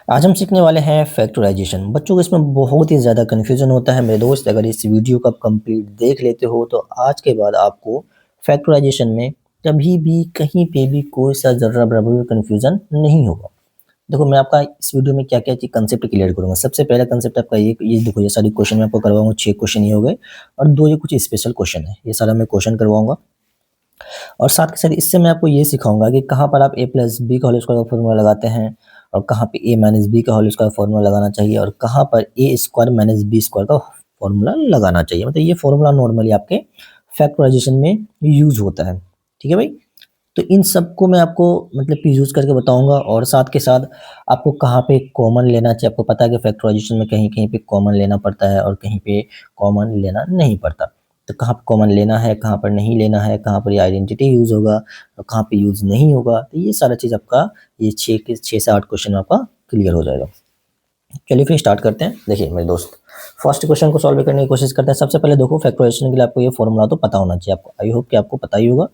आज हम सीखने वाले हैं फैक्टराइजेशन। बच्चों को इसमें बहुत ही ज़्यादा कन्फ्यूजन होता है मेरे दोस्त। अगर इस वीडियो को आप कंप्लीट देख लेते हो तो आज के बाद आपको फैक्टराइजेशन में कभी भी कहीं पे भी कोई सा ज़र्रा बराबर भी कन्फ्यूजन नहीं होगा। देखो, मैं आपका इस वीडियो में क्या-क्या चीज़ कंसेप्ट क्लियर करूँगा। सबसे पहला कंसेप्ट आपका ये देखो, ये सारी क्वेश्चन मैं आपको करवाऊँगा। 6 क्वेश्चन ये हो गए और 2 ये कुछ स्पेशल क्वेश्चन है। ये सारा मैं क्वेश्चन करवाऊँगा और साथ के साथ इससे मैं आपको ये सिखाऊँगा कि कहाँ पर आप a प्लस बी का होल स्क्वायर का फॉर्मूला लगाते हैं और कहाँ पे a माइनस बी का होल स्क्वायर फॉर्मूला लगाना चाहिए और कहाँ पर a square minus B square का फॉर्मूला लगाना चाहिए। मतलब ये फॉर्मूला नॉर्मली आपके फैक्टराइजेशन में यूज़ होता है। ठीक है भाई? तो इन सबको मैं आपको मतलब कि यूज़ करके बताऊँगा और साथ के साथ आपको कहाँ पे कॉमन लेना चाहिए। आपको पता है कि फैक्टराइजेशन में कहीं-कहीं पे कॉमन लेना पड़ता है और कहीं पे कॉमन लेना नहीं पड़ता। तो कहाँ पे कॉमन लेना है, कहाँ पर नहीं लेना है, कहाँ पर ये आइडेंटिटी यूज़ होगा और कहाँ पे यूज़ नहीं होगा। तो ये सारा चीज़ आपका ये 6 से 8 क्वेश्चन में आपका क्लियर हो जाएगा। चलिए फिर स्टार्ट करते हैं। देखिए मेरे दोस्त, फर्स्ट क्वेश्चन को सॉल्व करने की कोशिश करते हैं। सबसे पहले देखो, फैक्टराइजेशन के लिए आपको ये फॉर्मूला तो पता होना चाहिए आपको। आई होप कि आपको पता ही होगा।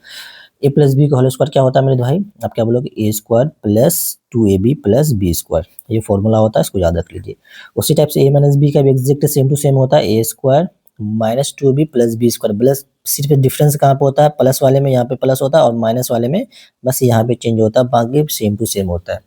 ए प्लस बी का होल स्क्वायर क्या होता है मेरे भाई? आप क्या बोलोगे? A square plus 2ab plus B square, ये फॉर्मूला होता है, इसको याद रख लीजिए। उसी टाइप से ए माइनस बी का भी एग्जैक्ट सेम टू सेम होता है। A square minus 2b plus B square. Plus सिर्फ डिफरेंस कहाँ पे होता है? प्लस वाले में यहाँ पे प्लस होता है और माइनस वाले में बस यहाँ पे चेंज होता है, बाकी सेम टू सेम होता है।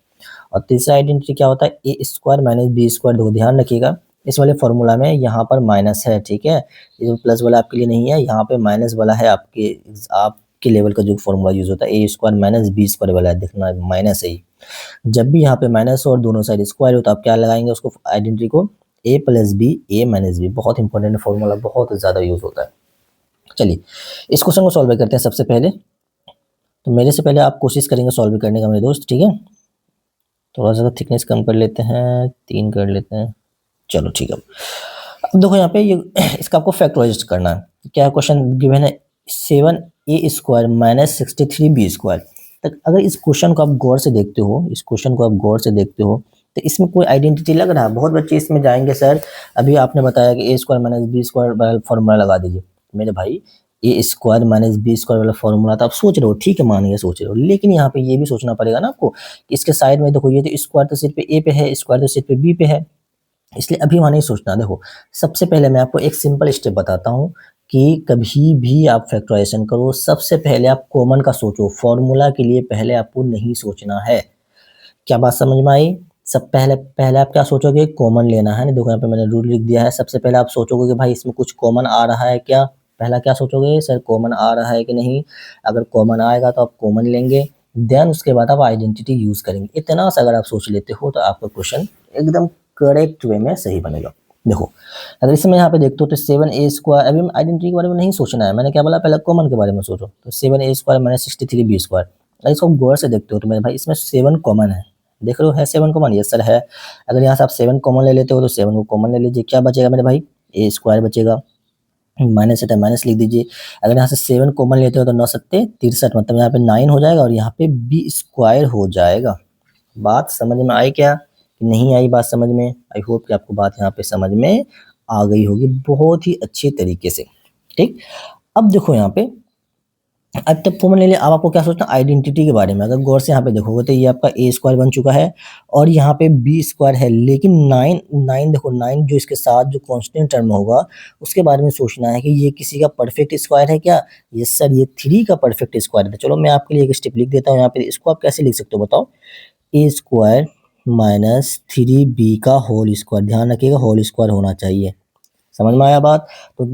और तीसरा आइडेंटिटी क्या होता है? A square minus B square. देखो ध्यान रखिएगा, इस वाले फॉर्मूला में यहाँ पर माइनस है, ठीक है? ये जो प्लस वाला आपके लिए नहीं है, यहाँ पे माइनस वाला है। आपके लेवल का जो फॉर्मूला यूज होता है A square minus B square वाला है, देखना माइनस है ही। जब भी यहाँ पे माइनस हो और दोनों साइड स्क्वायर हो तो आप क्या लगाएंगे उसको, आइडेंटिटी को? ए प्लस बी, ए माइनस बी। बहुत इंपॉर्टेंट फॉर्मूला, बहुत ज्यादा यूज होता है। चलिए इस क्वेश्चन को सॉल्व करते हैं। सबसे पहले तो मेरे से पहले आप कोशिश करेंगे सॉल्व करने का मेरे दोस्त, ठीक है? थोड़ा सा थिकनेस कम कर लेते हैं, 3 कर लेते हैं। चलो ठीक है। अब देखो यहाँ पे ये इसका आपको फैक्टराइज करना है। क्या क्वेश्चन गिवन है? 7a square minus 63b square. तक अगर इस क्वेश्चन को आप गौर से देखते हो, इस क्वेश्चन को आप गौर से देखते हो तो इसमें कोई आइडेंटिटी लग रहा है? बहुत बच्चे इसमें जाएंगे, सर अभी आपने बताया कि ए स्क्वायर माइनस बी स्क्वायर वाला फॉर्मूला लगा दीजिए। मेरे भाई, ए स्क्वायर माइनस बी स्क्वायर वाला फॉर्मूला तो आप सोच रहे हो, ठीक है, मान गए सोच रहे हो, लेकिन यहाँ पे ये भी सोचना पड़ेगा ना आपको कि इसके साइड में देखो, ये तो स्क्वायर तो सिर्फ ए पे है, स्क्वायर तो सिर्फ बी पे है, इसलिए अभी वहाँ नहीं सोचना। देखो सबसे पहले मैं आपको एक सिंपल स्टेप बताता हूँ कि कभी भी आप फैक्टराइजेशन करो, सबसे पहले आप कॉमन का सोचो। फॉर्मूला के लिए पहले आपको नहीं सोचना है। क्या बात समझ में आई? सब पहले पहले आप क्या सोचोगे? कॉमन लेना है ना। देखो यहाँ पे मैंने रूल लिख दिया है। सबसे पहले आप सोचोगे कि भाई इसमें कुछ कॉमन आ रहा है क्या? पहला क्या सोचोगे? सर कॉमन आ रहा है कि नहीं। अगर कॉमन आएगा तो आप कॉमन लेंगे, देन उसके बाद आप आइडेंटिटी यूज करेंगे। इतना सा अगर आप सोच लेते हो तो आपका क्वेश्चन एकदम करेक्ट वे में सही बनेगा। देखो अगर इसमें यहाँ पे देखते हो तो 7a स्क्वायर, अभी आइडेंटिटी के बारे में नहीं सोचना है, मैंने क्या बोला? पहले कॉमन के बारे में सोचो। तो 7a square minus 63b square, अगर इसको गौर से देखते हो तो मेरे भाई इसमें 7 कॉमन है। देख रहे हो, है 7 कॉमन? यस सर है। अगर यहाँ से आप 7 कॉमन ले लेते हो तो 7 को कॉमन ले लीजिए, क्या बचेगा मेरे भाई? ए स्क्वायर बचेगा, माइनस है तो माइनस लिख दीजिए। अगर यहाँ से 7 कॉमन लेते हो तो 9 सत्ते 63, मतलब यहाँ पे 9 हो जाएगा और यहाँ पे बी स्क्वायर हो जाएगा। बात समझ में आई क्या? नहीं आई बात समझ में? आई होप कि आपको बात यहाँ पे समझ में आ गई होगी बहुत ही अच्छे तरीके से। ठीक, अब देखो यहाँ पे अब तक कॉमन ले लिया। अब आपको क्या सोचना? आइडेंटिटी के बारे में। अगर गौर से यहाँ पे देखोगे तो ये आपका ए स्क्वायर बन चुका है और यहाँ पे बी स्क्वायर है, लेकिन 9 देखो, 9 जो इसके साथ जो कांस्टेंट टर्म होगा उसके बारे में सोचना है कि ये किसी का परफेक्ट स्क्वायर है क्या? यस सर, ये 3 का परफेक्ट स्क्वायर है। चलो मैं आपके लिए एक स्टेप लिख देता हूँ यहाँ पे। इसको आप कैसे लिख सकते हो बताओ? ए स्क्वायर माइनस 3b का होल स्क्वायर। ध्यान रखिएगा होल स्क्वायर होना चाहिए। समझ में आया बात? तो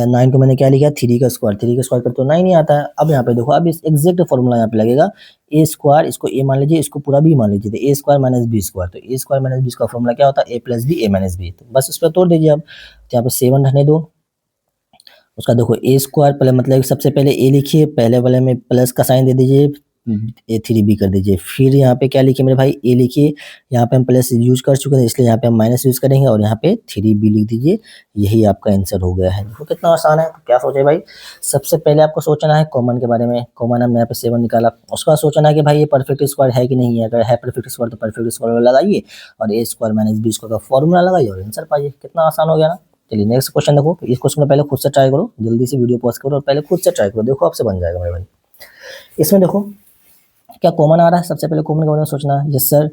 9 को मैंने क्या लिखा? 3 का स्क्वायर। 3 का स्क्वायर कर तो 9 ही आता है। अब यहाँ पे देखो, अब इस एग्जैक्ट फॉर्मूला यहाँ पे लगेगा। ए स्क्वायर, इसको ए मान लीजिए, इसको पूरा बी मान लीजिए, तो ए स्क्वायर माइनस बी स्क्वायर। तो ए स्क्वायर माइनस बी का फॉर्मूला क्या होता है? ए प्लस बी, ए माइनस बी। तो बस उस पर तोड़ दीजिए। अब तो यहाँ पे 7 रहने दो। उसका देखो ए स्क्वायर, पहले मतलब सबसे पहले ए लिखिए, पहले वाले में प्लस का साइन दे दीजिए, A3B कर दीजिए। फिर यहाँ पे क्या लिखिए मेरे भाई? ए लिखिए, यहाँ पे हम प्लस यूज कर चुके हैं इसलिए यहाँ पे हम माइनस यूज करेंगे और यहाँ पे 3B लिख दीजिए। यही आपका आंसर हो गया है। देखो कितना आसान है। तो क्या सोचे भाई? सबसे पहले आपको सोचना है कॉमन के बारे में। कॉमन हमने यहाँ पे 7 निकाला। उसका सोचना है कि भाई ये परफेक्ट स्क्वायर है कि नहीं है। अगर है परफेक्ट स्क्वायर तो परफेक्ट स्क्वायर लगाइए और ए स्क्वायर माइनस बी स्क्वायर का फॉर्मूला लगाइए और आंसर पाइए। कितना आसान हो गया ना। चलिए नेक्स्ट क्वेश्चन देखो। इस क्वेश्चन को पहले खुद से ट्राई करो, जल्दी से वीडियो पॉज करो और पहले खुद से ट्राई करो, देखो आपसे बन जाएगा मेरे भाई। इसमें देखो क्या कॉमन आ रहा है? सबसे पहले कॉमन के बारे में सोचना है। यस सर,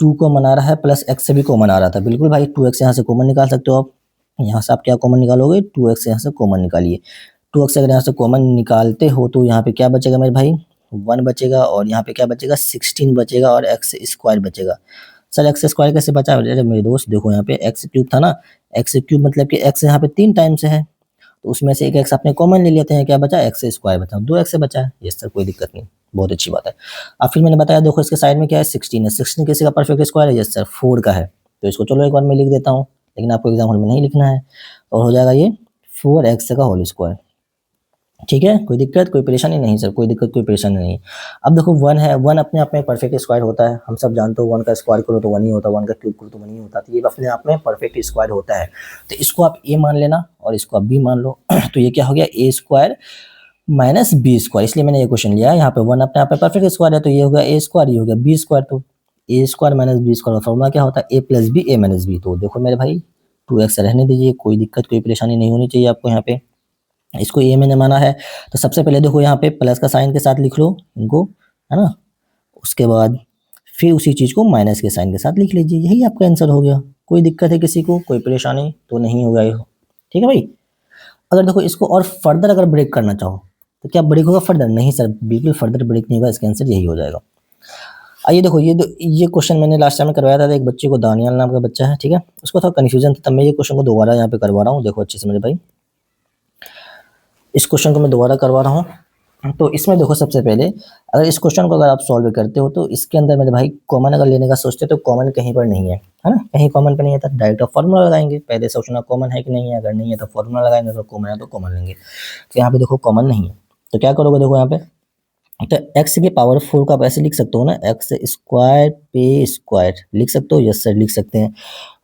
2 कॉमन आ रहा है प्लस x से भी कॉमन आ रहा था। बिल्कुल भाई 2x यहाँ से कॉमन निकाल सकते हो आप। यहाँ से आप क्या कॉमन निकालोगे, 2x यहाँ से कॉमन निकालिए। 2x अगर यहाँ से कॉमन निकालते हो तो यहाँ पे क्या बचेगा मेरे भाई, 1 बचेगा और यहाँ पे क्या बचेगा, 16 बचेगा और x स्क्वायर बचेगा। सर x स्क्वायर कैसे बचा? अरे मेरे दोस्त देखो यहाँ पे x क्यूब था ना, x क्यूब मतलब कि x यहाँ पे 3 टाइम्स है, तो उसमें से एक x आपने कॉमन ले लेते हैं, क्या बचा, x स्क्वायर बचा, 2x बचा है। यस सर, कोई दिक्कत नहीं, बहुत अच्छी बात है। अब फिर मैंने बताया देखो इसके साइड में क्या है, 16 है। 16 किसी का परफेक्ट स्क्वायर है? यस सर, 4 का है। तो इसको चलो एक बार मैं लिख देता हूँ, लेकिन आपको एग्जाम हॉल में नहीं लिखना है, और हो जाएगा ये 4x का होल स्क्वायर। ठीक है, कोई दिक्कत कोई परेशानी नहीं सर, कोई दिक्कत कोई परेशानी नहीं। अब देखो 1 है, 1 अपने आप में परफेक्ट स्क्वायर होता है, हम सब जानते हो 1 का स्क्वायर करो तो 1 ही होता है, 1 का क्यूब करो तो 1 ही होता है, तो ये अपने आप में परफेक्ट स्क्वायर होता है। तो इसको आप a मान लेना और इसको आप b मान लो। तो ये क्या हो गया, a square minus B square, इसलिए मैंने ये क्वेश्चन लिया है। यहाँ पे 1 अपने आप में परफेक्ट स्क्वायर है, तो ये हो गया a स्क्वायर, ये हो गया b स्क्वायर। तो a square minus B square का फॉर्मूला क्या होता है, a plus B a minus B. तो देखो मेरे भाई 2x रहने दीजिए, कोई दिक्कत कोई परेशानी नहीं होनी चाहिए आपको। यहाँ पे इसको ए मैंने माना है, तो सबसे पहले देखो यहाँ पे प्लस का साइन के साथ लिख लो इनको, है ना। उसके बाद फिर उसी चीज़ को माइनस के साइन के साथ लिख लीजिए, यही आपका आंसर हो गया। कोई दिक्कत है किसी को, कोई परेशानी तो नहीं होगा ये, ठीक है भाई। अगर देखो इसको और फर्दर अगर ब्रेक करना चाहो तो क्या ब्रेक होगा फर्दर? नहीं सर, बिल्कुल फर्दर ब्रेक नहीं होगा, इसका आंसर यही हो जाएगा। आइए देखो ये क्वेश्चन मैंने लास्ट टाइम करवाया था, एक बच्चे को, दानियाल नाम का बच्चा है, ठीक है, उसको थोड़ा कन्फ्यूजन था, तब मैं ये क्वेश्चन को दोबारा यहाँ पे करवा रहा हूँ। देखो अच्छे से मेरे भाई, इस क्वेश्चन को मैं दोबारा करवा रहा हूँ। तो इसमें देखो सबसे पहले अगर इस क्वेश्चन को अगर आप सॉल्व करते हो तो इसके अंदर मेरे भाई कॉमन अगर लेने का सोचते हो तो कॉमन कहीं पर नहीं है ना, कहीं कॉमन पर नहीं है, तो डायरेक्ट आप फॉर्मूला लगाएंगे। पहले सोचना कॉमन है कि नहीं है, अगर नहीं है तो फॉर्मूला लगाएंगे, अगर कॉमन है तो कॉमन लेंगे। तो यहाँ पे देखो कॉमन नहीं है, तो क्या करोगे, देखो यहाँ पे तो x की पावर 4 को आप ऐसे लिख सकते हो ना, एक्स स्क्वायर पे स्क्वायर लिख सकते हो। यस सर, लिख सकते हैं।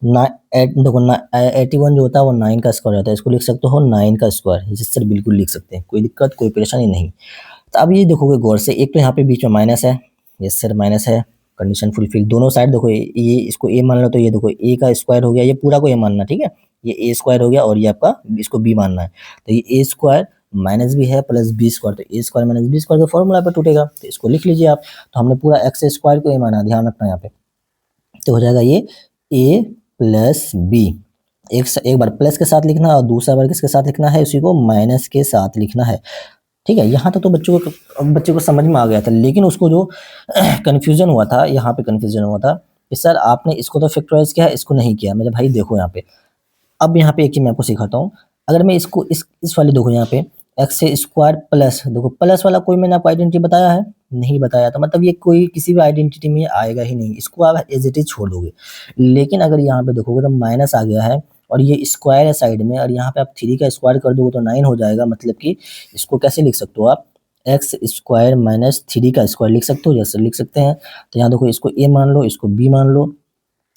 देखो 81 जो होता है वो 9 का स्क्वायर होता है, इसको लिख सकते हो 9 का स्क्वायर। यस सर, बिल्कुल लिख सकते हैं, कोई दिक्कत कोई परेशानी नहीं। तो अब ये देखोगे गौर से, एक तो यहाँ पे बीच में माइनस है। यस सर, माइनस है, कंडीशन फुलफिल। दोनों साइड देखो, ये इसको a मान लो तो ये देखो a का स्क्वायर हो गया, ये पूरा को a मानना, ठीक है, ये a स्क्वायर हो गया और ये आपका इसको b मानना है। तो ये a स्क्वायर माइनस भी है प्लस बी स्क्वायर, तो ए स्क्वायर माइनस बी स्क्वायर का फॉर्मूला पे टूटेगा, तो इसको लिख लीजिए आप। तो हमने पूरा एक्स स्क्वायर को ए माना, ध्यान रखना यहाँ पे। तो हो जाएगा ये ए प्लस बी, एक बार प्लस के साथ लिखना और दूसरा बार किसके साथ लिखना है, उसी को माइनस के साथ लिखना है। ठीक है, यहाँ तक तो बच्चे को समझ में आ गया था, लेकिन उसको जो कन्फ्यूजन हुआ था, यहाँ पे कन्फ्यूजन हुआ था कि सर आपने इसको तो फैक्टराइज किया है, इसको नहीं किया। मेरे भाई देखो यहाँ पे, अब यहाँ पे एक चीज मैं आपको सिखाता हूँ। अगर मैं इसको इस वाले देखो यहाँ पे एक्स स्क्वायर प्लस, देखो प्लस वाला कोई मैंने आपको आइडेंटिटी बताया है, नहीं बताया, तो मतलब ये कोई किसी भी आइडेंटिटी में आएगा ही नहीं, इसको आप एज इट इज छोड़ दोगे। लेकिन अगर यहाँ पे देखोगे तो माइनस आ गया है और ये स्क्वायर है साइड में, और यहाँ पे आप 3 का स्क्वायर कर दोगे तो 9 हो जाएगा। मतलब कि इसको कैसे लिख सकते हो आप, एक्स स्क्वायर माइनस 3 का स्क्वायर लिख सकते हो, जैसे लिख सकते हैं। तो यहाँ देखो इसको ए मान लो, इसको बी मान लो,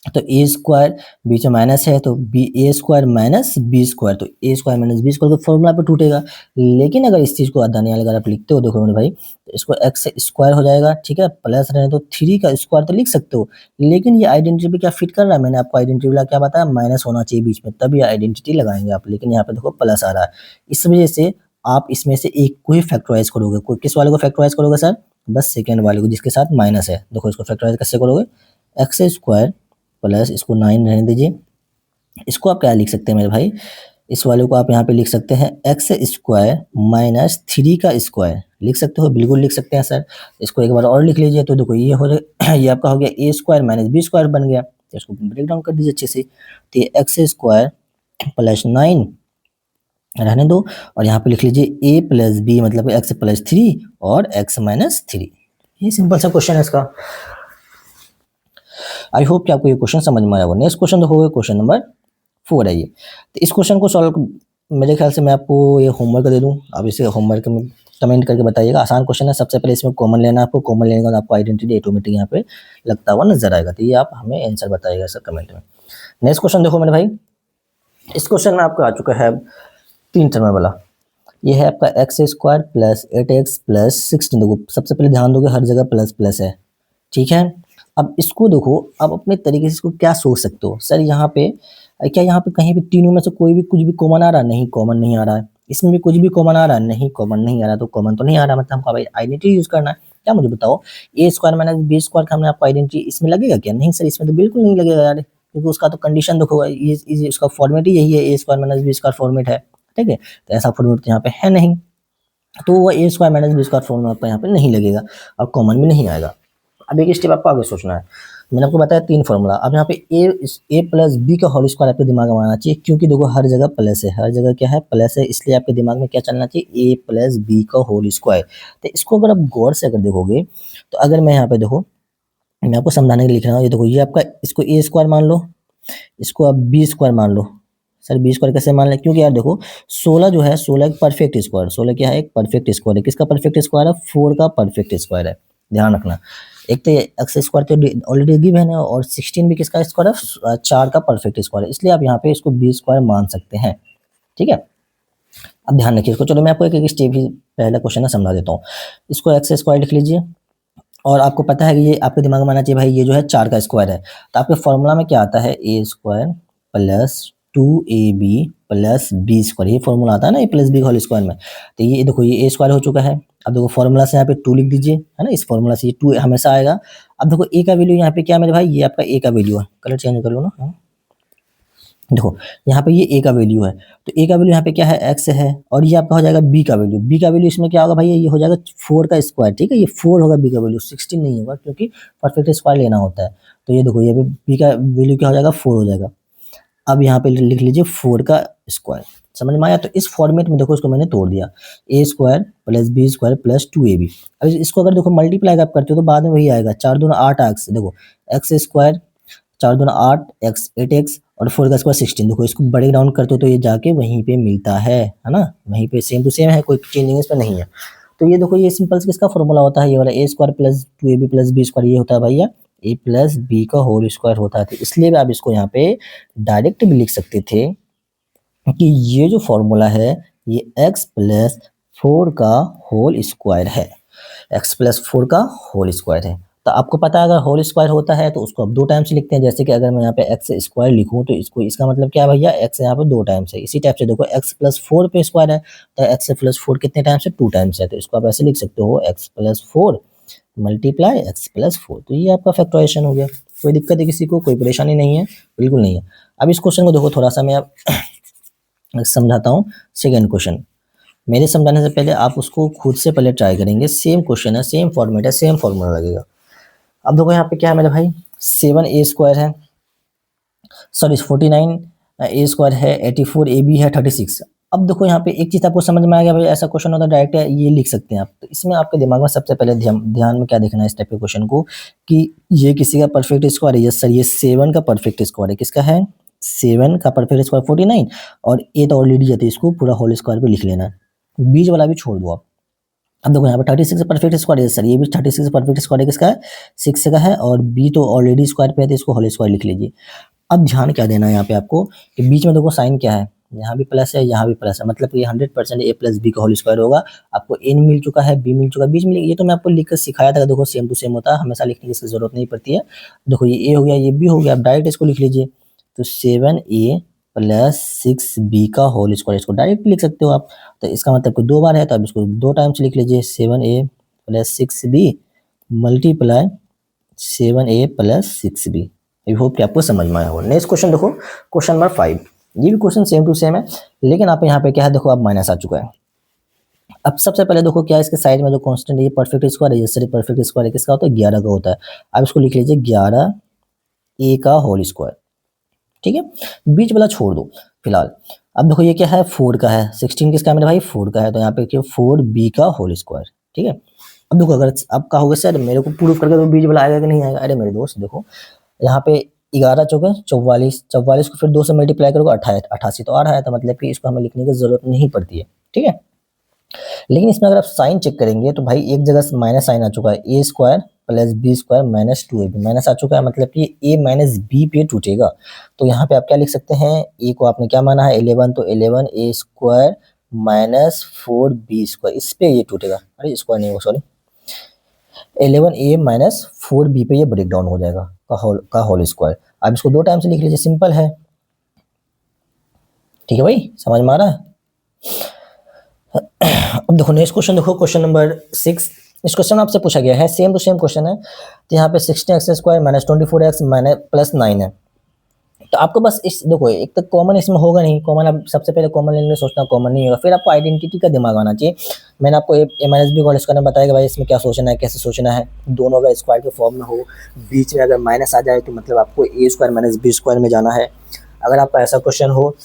तो ए स्क्वायर बीच में माइनस है तो बी ए स्क्वायर माइनस बी स्क्वायर, तो ए स्क्वायर माइनस बी स्क्वायर का फॉर्मूला पे टूटेगा। लेकिन अगर इस चीज़ को दानियाल अगर आप लिखते हो, देखो मेरे भाई, तो इसको एक्स स्क्वायर हो जाएगा, ठीक है, प्लस रहे तो 3 का स्क्वायर तो लिख सकते हो, लेकिन ये आइडेंटिटी पे क्या फिट कर रहा है, मैंने आपको आइडेंटिटी वाला क्या बताया, माइनस होना चाहिए बीच में, तब ये आइडेंटिटी लगाएंगे आप, लेकिन यहाँ पे देखो प्लस आ रहा है। इस वजह से आप इसमें से एक को ही फैक्टराइज करोगे। कोई किस वाले को फैक्टराइज करोगे सर, बस सेकेंड वाले को जिसके साथ माइनस है। देखो इसको फैक्टराइज कैसे करोगे, एक्स स्क्वायर प्लस इसको 9 रहने दीजिए, इसको आप क्या लिख सकते हैं मेरे भाई, इस वाले को आप यहाँ पे लिख सकते हैं एक्स स्क्वायर माइनस 3 का स्क्वायर लिख सकते हो, बिल्कुल लिख सकते हैं सर। इसको एक बार और लिख लीजिए, तो देखो ये हो ये आपका हो गया ए स्क्वायर माइनस बी स्क्वायर बन गया। तो इसको ब्रेक डाउन कर दीजिए अच्छे से, तो ये एक्स स्क्वायर प्लस 9 रहने दो और यहाँ पे लिख लीजिए ए प्लस बी, मतलब एक्स प्लस 3 और एक्स माइनस 3। ये सिंपल सा क्वेश्चन है इसका। आई होप कि आपको ये क्वेश्चन समझ में आया होगा। नेक्स्ट क्वेश्चन देखोगे, क्वेश्चन नंबर 4 है ये। तो इस क्वेश्चन को सॉल्व मेरे ख्याल से मैं आपको ये होमवर्क दे दूं, आप इसे होमवर्क में कमेंट करके बताइएगा। आसान क्वेश्चन है, सबसे पहले इसमें कॉमन लेना है आपको, कॉमन लेने के बाद आपको आइडेंटिटी ऑटोमेटिक यहाँ पे लगता हुआ नजर आएगा, तो ये आप हमें आंसर बताइएगा सर कमेंट में। नेक्स्ट क्वेश्चन देखो मेरे भाई, इस क्वेश्चन में आपका आ चुका है 3 टर्म वाला, ये है आपका x square plus 8x plus 16। देखो सबसे पहले ध्यान दोगे हर जगह प्लस प्लस है, ठीक है। अब इसको देखो, अब अपने तरीके से इसको क्या सोच सकते हो, सर यहाँ पे क्या यहाँ पे कहीं भी तीनों में से कोई भी कुछ भी कॉमन आ रहा है, नहीं कॉमन नहीं आ रहा है। इसमें भी कुछ भी कॉमन आ रहा है, नहीं कॉमन नहीं आ रहा, तो कॉमन तो नहीं आ रहा, मतलब हमको आइडेंटिटी यूज करना है। क्या मुझे बताओ, ए स्क्वायर माइनस बी स्क्वायर का हमने आपको आइडेंटिटी इसमें लगेगा क्या? नहीं सर, इसमें तो बिल्कुल नहीं लगेगा यार, क्योंकि उसका तो कंडीशन देखो, ये उसका फॉर्मेट ही यही है, A square minus B square format है, ठीक है। तो ऐसा फॉर्मेट तो यहाँ पे है नहीं, तो वो A square minus B square formula आपका यहाँ पे नहीं लगेगा और कॉमन भी नहीं आएगा। अब एक स्टेप आपको आगे सोचना है। मैंने आपको बताया 3 फॉर्मूला, अब यहाँ पे ए प्लस बी का होल स्क्वायर आपके दिमाग में आना चाहिए, क्योंकि देखो हर जगह प्लस है, हर जगह क्या है, प्लस है, इसलिए आपके दिमाग में क्या चलना चाहिए, ए प्लस बी का होल स्क्वायर। तो इसको अगर आप गौर से अगर देखोगे, तो अगर मैं यहाँ पे देखो, मैं आपको समझाने के लिए लिख रहा हूँ, ये देखो, ये आपका, इसको ए स्क्वायर मान लो, इसको आप बी स्क्वायर मान लो। सर बी स्क्वायर कैसे मान लें? क्योंकि यार देखो 16 जो है, 16 एक परफेक्ट स्क्वायर, 16 क्या है, एक परफेक्ट स्क्वायर है। किसका परफेक्ट स्क्वायर है? 4 का परफेक्ट स्क्वायर है, ध्यान रखना। एक तो एक्स स्क्वायर तो ऑलरेडी गिवन है, और 16 भी किसका स्क्वायर है? 4 का परफेक्ट स्क्वायर है, इसलिए आप यहाँ पे इसको बी स्क्वायर मान सकते हैं, ठीक है। अब ध्यान रखिए इसको, चलो मैं आपको एक एक स्टेप ही पहला क्वेश्चन ना समझा देता हूँ। इसको एक्स स्क्वायर लिख लीजिए, और आपको पता है कि ये आपके दिमाग में आना चाहिए भाई, ये जो है 4 का स्क्वायर है, तो आपके फॉर्मूला में क्या आता है, A square plus 2ab plus B square, ये फॉर्मूला आता है ना, A plus B whole square में। तो ये देखो, ये ए स्क्वायर हो चुका है। अब देखो फॉर्मूला से यहाँ पे 2 लिख दीजिए, है ना, इस फॉर्मूला से ये 2 हमेशा आएगा। अब देखो ए का वैल्यू यहाँ पे क्या है मेरे भाई, ये आपका ए का वैल्यू है, कलर चेंज कर लो ना, हाँ। देखो यहाँ पे ये ए का वैल्यू है, तो ए का वैल्यू यहाँ पे क्या है, एक्स है, और ये आपका हो जाएगा बी का वैल्यू। बी का वैल्यू इसमें क्या होगा भाई, ये हो जाएगा 4 का स्क्वायर, ठीक है, ये 4 होगा बी का वैल्यू, 16 नहीं होगा, क्योंकि परफेक्ट स्क्वायर लेना होता है। तो ये देखो, ये बी का वैल्यू क्या हो जाएगा, 4 हो जाएगा। अब यहाँ पे लिख लीजिए 4 का स्क्वायर, समझ में आया? तो इस फॉर्मेट में देखो, इसको मैंने तोड़ दिया, A square plus B square plus 2ab। अब इसको अगर देखो मल्टीप्लाई आप करते हो तो बाद में वही आएगा, 4 दूना 8 एक्स, देखो एक्स स्क्वायर, 4 दूना 8 एक्स 8 एक्स, और 4 का स्क्वायर 16। देखो इसको ब्रेक डाउन करते हो तो ये जाके वहीं पे मिलता है ना, वहीं पे सेम टू सेम है, कोई चेंजिंग इस पर नहीं है। तो ये देखो, ये सिंपल किसका फॉर्मूला होता है, ये वाला A square plus 2ab plus B square, ये होता है भैया ए प्लस बी का होल स्क्वायर होता है। तो इसलिए भी आप इसको यहाँ पे डायरेक्ट भी लिख सकते थे कि ये जो फॉर्मूला है, ये x प्लस 4 का होल स्क्वायर है, x प्लस 4 का होल स्क्वायर है। तो आपको पता है अगर होल स्क्वायर होता है तो उसको आप 2 टाइम्स लिखते हैं, जैसे कि अगर मैं यहाँ पे एक्स स्क्वायर लिखूँ तो इसको, इसका मतलब क्या है भैया, एक्स यहाँ पे 2 टाइम्स है। इसी टाइप से देखो एक्स प्लस 4 पे स्क्वायर है, तो एक्स प्लस 4 कितने टाइम्स है, 2 टाइम्स है, तो इसको आप ऐसे लिख सकते हो, x plus 4 multiply x plus 4। तो ये आपका फैक्टराइजेशन हो गया। कोई दिक्कत है किसी को, कोई परेशानी नहीं है? बिल्कुल नहीं है। अब इस क्वेश्चन को देखो थोड़ा सा मैं समझाता हूँ। सेकेंड क्वेश्चन मेरे समझाने से पहले आप उसको खुद से पहले ट्राई करेंगे। सेम क्वेश्चन है, सेम फॉर्मेट है, सेम फॉर्मूला लगेगा। अब देखो यहाँ पे क्या है मेरे भाई, 7a स्क्वायर है, सॉरी 49 ए स्क्वायर है, 84 ए बी है, 36। अब देखो यहाँ पे एक चीज़ आपको समझ में आ गया भाई, ऐसा क्वेश्चन होता है डायरेक्ट है, ये लिख सकते हैं आप। तो इसमें आपके दिमाग में सबसे पहले ध्यान में क्या देखना है इस टाइप के क्वेश्चन को, कि ये किसी का परफेक्ट स्क्वायर है। यस सर, ये 7 का परफेक्ट स्क्वायर है। किसका है? 7 का परफेक्ट स्क्वायर 49, और ए तो ऑलरेडी है, तो इसको पूरा होल स्क्वायर पे लिख लेना, बीच वाला भी छोड़ दो आप। अब देखो यहाँ पे 36 परफेक्ट स्क्वायर है सर, ये भी 36 परफेक्ट स्क्वायर है, किसका है? 6 का है, और बी तो ऑलरेडी स्क्वायर पे है, तो इसको होल स्क्वायर लिख लीजिए। अब ध्यान क्या देना है यहाँ पे आपको, कि बीच में देखो साइन क्या है, यहाँ भी प्लस है, यहाँ भी प्लस है, मतलब ये 100% ए प्लस बी का होल स्क्वायर होगा। आपको ए मिल चुका है, बी मिल चुका है, बीच में ये तो मैं आपको लिख कर सिखाया था, देखो सेम टू सेम होता है, हमेशा लिखने की इसकी जरूरत नहीं पड़ती है। देखो ये ए हो गया, ये बी हो गया, आप डायरेक्ट इसको लिख लीजिए। तो 7a प्लस 6b का होल स्क्वायर, इसको डायरेक्ट लिख सकते हो आप। तो इसका मतलब कि 2 बार है, तो अब इसको 2 टाइम्स लिख लीजिए, 7a plus 6b multiply 7a plus 6b। I hope कि आपको समझ में आया होगा। नेक्स्ट क्वेश्चन देखो, क्वेश्चन नंबर 5। ये भी क्वेश्चन सेम टू सेम है, लेकिन आप यहाँ पे क्या है, देखो अब माइनस आ चुका है। अब सबसे पहले देखो क्या है, इसके साइड में जो कांस्टेंट है, ये परफेक्ट स्क्वायर है, ये सॉरी परफेक्ट स्क्वायर है, किसका होता है? 11 का होता है। अब इसको लिख लीजिए 11a का होल स्क्वायर, ठीक है, बीच वाला छोड़ दो फिलहाल। अब देखो ये क्या है, 4 का है, 16 किसका है मेरे भाई? 4 का है, तो यहाँ पे क्या, 4b का होल स्क्वायर, ठीक है। अब देखो अगर आप कहोगे सर मेरे को प्रूफ करके तो बीच वाला आएगा कि नहीं आएगा, अरे मेरे दोस्त देखो, यहाँ पे 11 चौके 44, 44 को फिर 2 से मल्टीप्लाई करोगे 28, 88 तो आ रहा है, तो मतलब कि इसको हमें लिखने की जरूरत नहीं पड़ती है, ठीक है। लेकिन इसमें अगर आप साइन चेक करेंगे तो भाई एक जगह माइनस साइन आ चुका है, A square plus B square minus 2ab minus आ चुका है, मतलब कि ए माइनस बी पे टूटेगा। तो यहाँ पे आप क्या लिख सकते हैं, ए को आपने क्या माना है 11, तो 11 ए स्क्वायर माइनस 4b स्क्वायर, इस पे ये टूटेगा, अरे स्क्वायर नहीं हो सॉरी, 11a माइनस 4b पे ये ब्रेक डाउन हो जाएगा का होल स्क्वायर। आप इसको 2 टाइम से लिख लीजिए, सिंपल है, ठीक है भाई, समझ में आ रहा है? अब देखो नेक्स्ट क्वेश्चन देखो, क्वेश्चन नंबर 6। इस क्वेश्चन में आपसे पूछा गया है, सेम टू सेम क्वेश्चन है। तो यहाँ पे 16x² minus 24x minus plus 9 है। तो आपको बस इस देखो, एक तो कॉमन इसमें होगा नहीं, कॉमन आप सबसे पहले कॉमन लेने में सोचना, कॉमन नहीं होगा, फिर आपको आइडेंटिटी का दिमाग आना चाहिए। मैंने आपको ए माइनस बी होल स्क्वायर में बताया कि भाई इसमें क्या सोचना है, कैसे सोचना है। दोनों अगर स्क्वायर के फॉर्म में हो, बीच में अगर माइनस आ जाए तो मतलब आपको ए स्क्वायर माइनस बी स्क्वायर में जाना है। अगर आपका ऐसा क्वेश्चन हो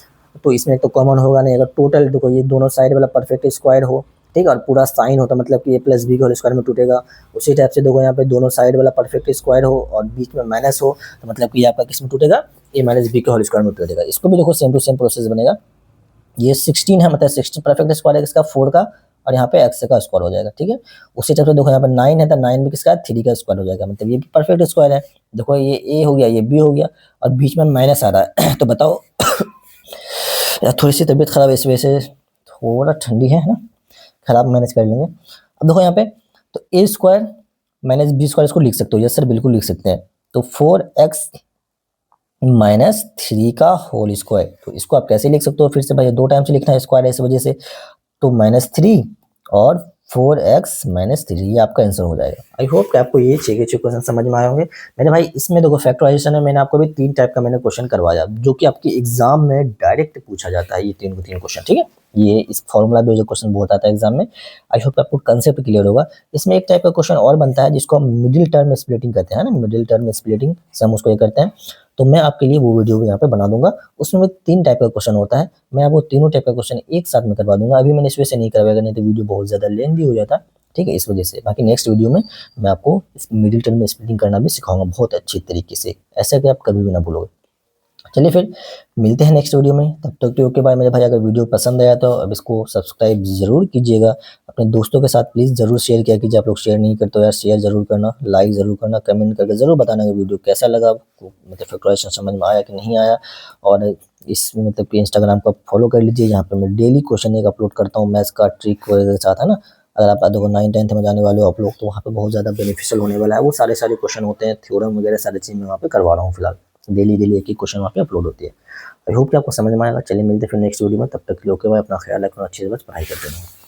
तो इसमें तो कॉमन होगा नहीं। अगर टोटल देखो ये दोनों साइड वाला परफेक्ट स्क्वायर हो, ठीक है, और पूरा साइन हो तो मतलब कि ए प्लस बी के होल स्क्वायर में टूटेगा। उसी टाइप से देखो यहाँ पे दोनों साइड वाला परफेक्ट स्क्वायर हो और बीच में माइनस हो तो मतलब कि आपका किस में टूटेगा, ए माइनस बी के होल स्क्वायर में टूटेगा। इसको भी देखो सेम टू सेम प्रोसेस बनेगा। ये 16 है, मतलब 16 परफेक्ट स्क्वायर है किसका, 4 का, और यहाँ पे एक्स का स्क्वायर हो जाएगा, ठीक है। उसी टाइप से देखो यहाँ पे 9 है तो 9 भी किसका, 3 का स्क्वायर हो जाएगा, मतलब ये भी परफेक्ट स्क्वायर है। देखो ये ए हो गया, ये बी हो गया, और बीच में माइनस आ रहा है तो बताओ यार थोड़ी सी तबीयत खराब है इस वजह से, थोड़ा ठंडी है ना, खराब मैनेज कर लेंगे। अब देखो यहाँ पे तो ए स्क्वायर माइनस बी स्क्वायर इसको लिख सकते हो, यस सर बिल्कुल लिख सकते हैं। तो 4x माइनस 3 का होल स्क्वायर, तो इसको आप कैसे लिख सकते हो, फिर से भाई 2 टाइम से लिखना है स्क्वायर इस वजह से, तो -3 और 4x माइनस 3, ये आपका आंसर हो जाएगा। आई होप कि आपको ये छह क्वेश्चन समझ में आए होंगे मेरे भाई। इसमें देखो फैक्टराइजेशन में मैंने आपको भी 3 टाइप का मैंने क्वेश्चन करवाया, जो कि आपके एग्जाम में डायरेक्ट पूछा जाता है, ये 3 क्वेश्चन, ठीक है। ये इस फॉर्मूला बेस्ड क्वेश्चन बहुत आता है एग्जाम में। आई होप आपको कंसेप्ट क्लियर होगा। इसमें एक टाइप का क्वेश्चन और बनता है जिसको हम मिडिल टर्म स्प्लिटिंग कहते हैं ना, मिडिल टर्म स्प्लिटिंग से हम उसको ये करते हैं। तो मैं आपके लिए वो वीडियो भी यहाँ पे बना दूंगा, उसमें 3 टाइप का क्वेश्चन होता है। मैं आपको तीनों टाइप का क्वेश्चन एक साथ में करवा दूंगा। अभी मैंने इस वजह से नहीं करवाया, नहीं तो वीडियो बहुत ज़्यादा लेंदी हो जाता, ठीक है, इस वजह से। बाकी नेक्स्ट वीडियो में मैं आपको मिडिल टर्म में स्प्लिटिंग करना भी सिखाऊंगा बहुत अच्छी तरीके से, ऐसा कि आप कभी भी ना भूलोगे। चलिए फिर मिलते हैं नेक्स्ट वीडियो में, तब तक के ओके बाय मेरे भाई। अगर वीडियो पसंद आया तो अब इसको सब्सक्राइब जरूर कीजिएगा, अपने दोस्तों के साथ प्लीज़ ज़रूर शेयर किया कीजिए। आप लोग शेयर नहीं करते हो यार, शेयर जरूर करना, लाइक ज़रूर करना, कमेंट करके ज़रूर बताना कि वीडियो कैसा लगा आपको, मतलब फैक्टराइजेशन समझ में आया कि नहीं आया। और इस मतलब कि इंस्टाग्राम को फॉलो कर लीजिए, यहाँ पर मैं डेली क्वेश्चन एक अपलोड करता हूँ मैथ्स का, ट्रिक वगैरह के साथ, है ना। अगर आप देखो 9th-10th में जाने वाले हो आप लोग, तो वहाँ पे बहुत ज़्यादा बेनिफिशियल होने वाला है। वो सारे क्वेश्चन होते हैं, थ्योरम वगैरह सारी चीज़ मैं वहाँ पे करवा रहा हूँ फिलहाल। डेली एक ही क्वेश्चन वहाँ पे अपलोड होती है। आई होप कि आपको समझ में आएगा। चलिए मिलते हैं फिर नेक्स्ट वीडियो में, तब तक के लिए ओके बाय, अपना ख्याल रखना, अच्छे से बस पढ़ाई करते रहें।